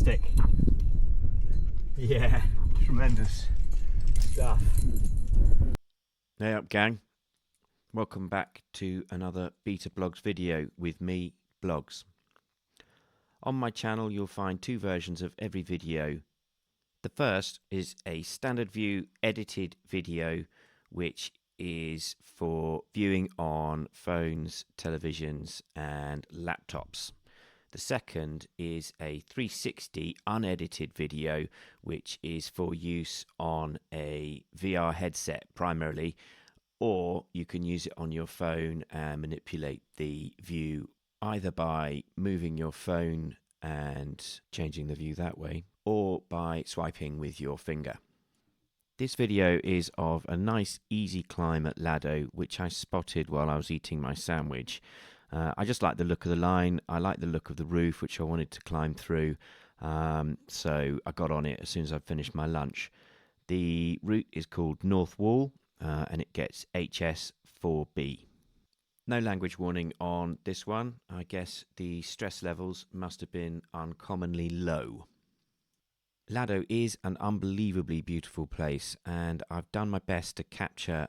fantastic. Yeah, tremendous stuff. Hey up gang, welcome back to another Beta Blogs video with me, Blogs. On my channel you'll find two versions of every video. The first is a standard view edited video which is for viewing on phones, televisions and laptops. The second is a 360 unedited video which is for use on a VR headset primarily, or you can use it on your phone and manipulate the view either by moving your phone and changing the view that way, or by swiping with your finger. This video is of a nice easy climb at Laddow which I spotted while I was eating my sandwich. I just like the look of the line, I like the look of the roof which I wanted to climb through, so I got on it as soon as I finished my lunch. The route is called North Wall and it gets HS4B. No language warning on this one. I guess the stress levels must have been uncommonly low. Laddow is an unbelievably beautiful place and I've done my best to capture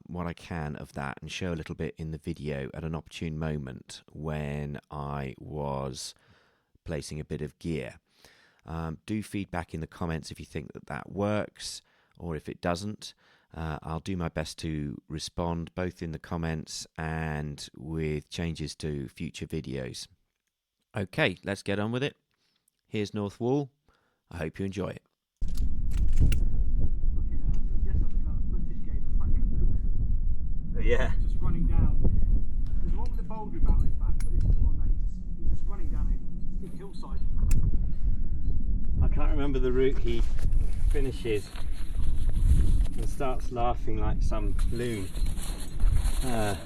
what I can of that and show a little bit in the video at an opportune moment when I was placing a bit of gear. Do feedback in the comments if you think that that works or if it doesn't. I'll do my best to respond both in the comments and with changes to future videos. Okay, let's get on with it. Here's North Wall. I hope you enjoy it. Oh, yeah. Just running down. There's the one with the boulder about his back, but this is the one that he's just running down a steep hillside. I can't remember the route he finishes and starts laughing like some loon. But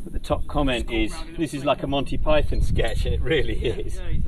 the top comment is, this is like a Monty Python sketch, and it really is. Yeah, he's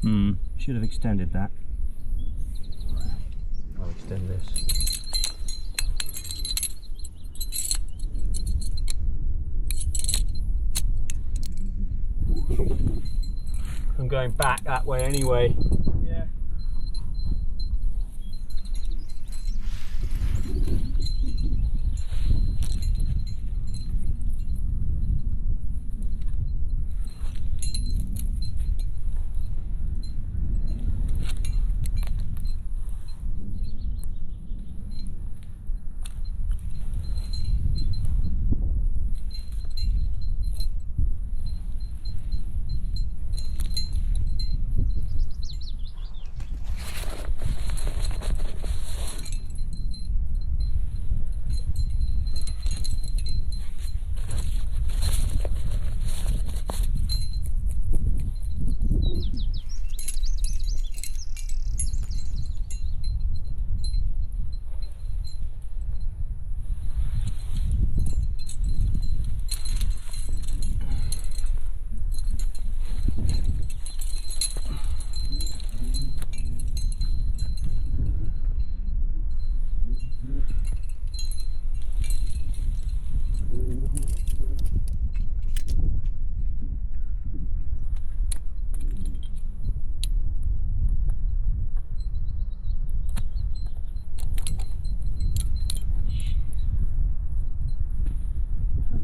Should have extended that. I'll extend this. I'm going back that way anyway. Yeah.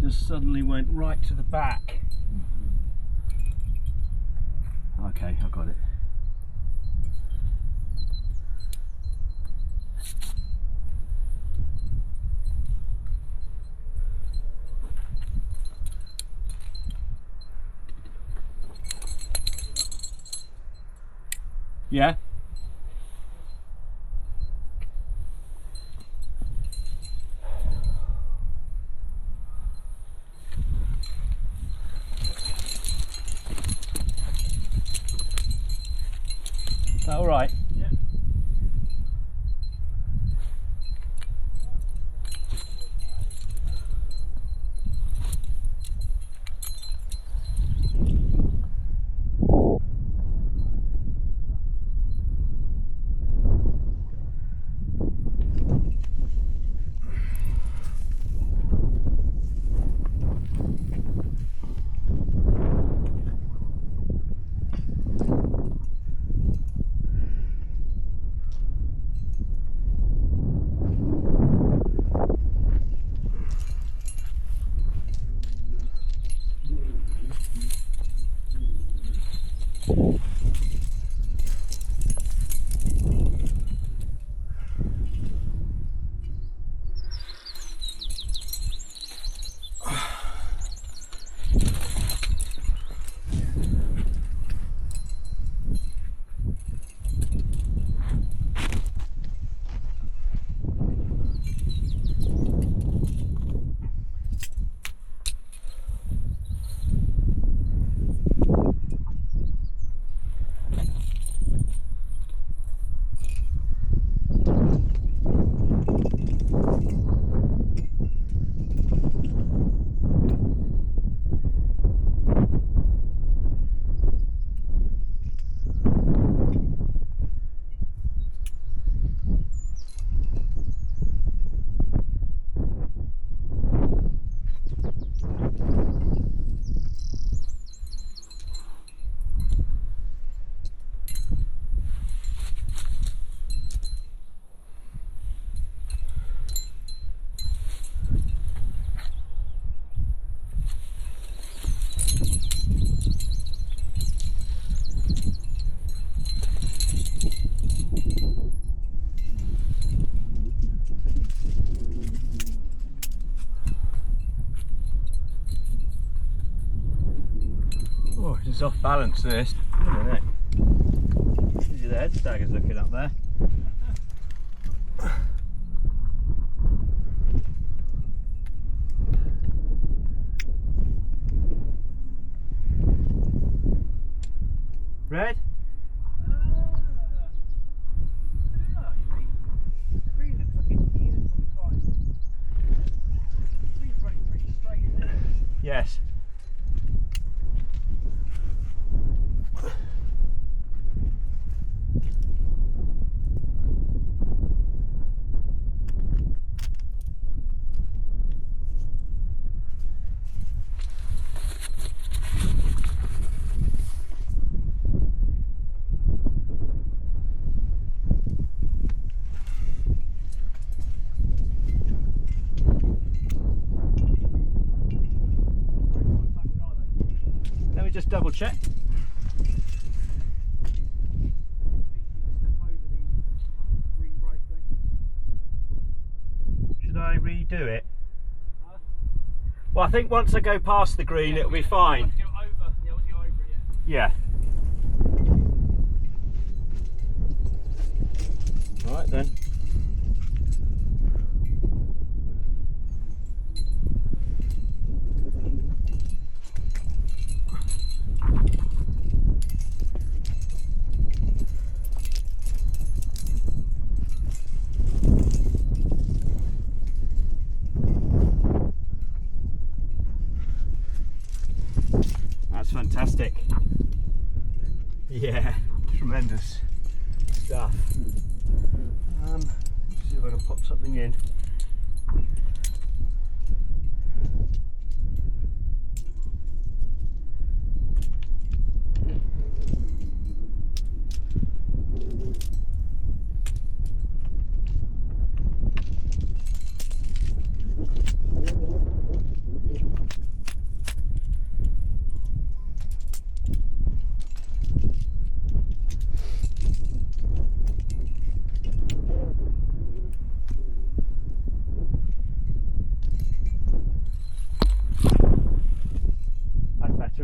Suddenly went right to the back. Okay, I got it. Yeah. Is that all right? Yeah. Oh, it's off balance this. Wait a minute. See the head staggers looking up there. Red? Yes. just double check. Should I redo it? Well, I think once I go past the green, it'll be fine. Yeah. All right then. That's fantastic. Yeah, tremendous stuff. Let's see if I can pop something in.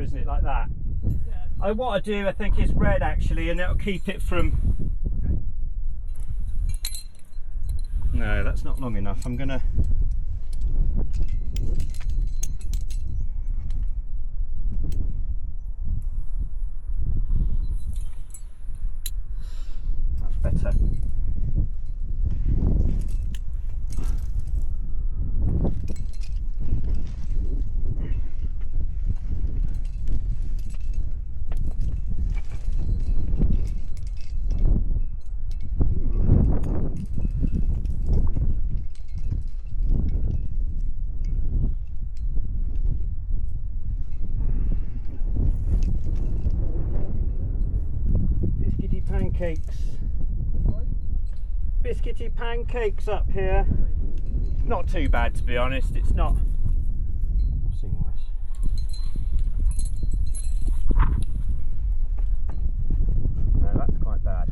Isn't it, like that? Yeah. What I do, I think, is red actually, and it'll keep it from. Okay. No, that's not long enough. I'm gonna. That's better. Pancakes. Biscuity pancakes up here. Not too bad, to be honest. It's not. I've seen worse. No, that's quite bad.